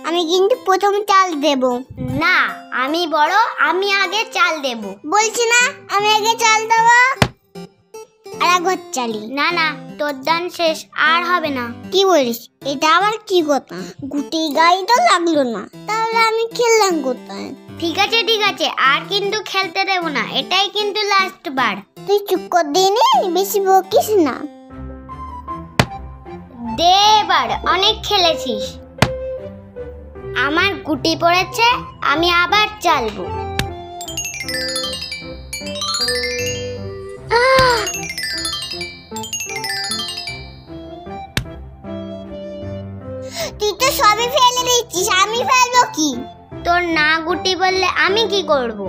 আমি কিন্তু প্রথম চাল দেব। না, আমি বড়, আমি আগে চাল দেব। বলছি না আমি আগে চাল দেব। আর একবার চালি। না না, তোর দান শেষ, আর হবে না। কি বলিস? এটা আবার কি কথা? গুটি গাই তো লাগলো না, তাহলে আমি খেললাম কোথায়? ঠিক আছে ঠিক আছে, আর কিন্তু খেলতে দেব না, এটাই কিন্তু লাস্ট বার। তুই চুপ কর দিনি, বেশি বকিস না। দে এবার, অনেক খেলেছিস। আমার গুটি পড়েছে, আমি আবার চালবো। তুই তো সবই ফেলে দিচ্ছিস, আমি ফেলবো কি? তোর না গুটি বললে আমি কি করব?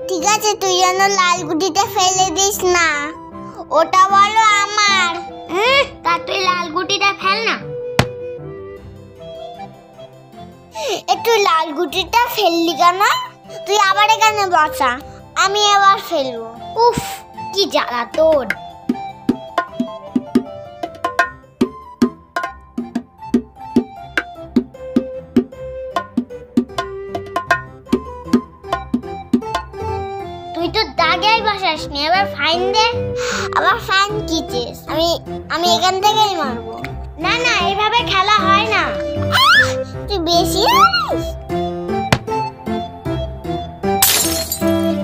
ঠিক আছে, তুই যেন লাল গুটিটা ফেলে দিস না, ওটা বলো আমার। তা তুই লাল গুটিটা ফেল না। একটু লাল গুটিটা ফেললি কেন? তুই আবার এখানে বসা, আমি এবার ফেলবো। উফ, কি জ্বালা তোর। তুই তো দাগেই বসাসনি, এবার ফাইন দে। আবার ফাইন কি চেস? আমি এখান থেকেই মারবো। না না, এইভাবে খেলা হয় না। তুই বেশি জানিস।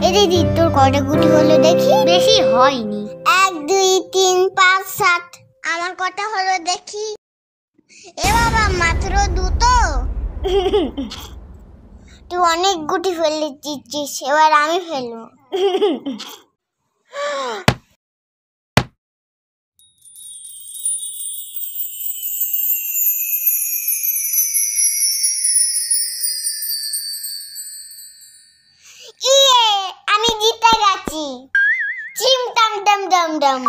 এই দিদি, তোর কয়টা গুটি হলো দেখি? বেশি হয়নি। 1 2 3 5 7। আমার কটা হলো দেখি? এ বাবা, মাত্র দুটো। তুই অনেক গুটি ফেলে দিচ্ছিস, এবার আমি ফেলবো। ইয়ে, আমি জিতে গেছি। চিম টাম টাম টাম টাম।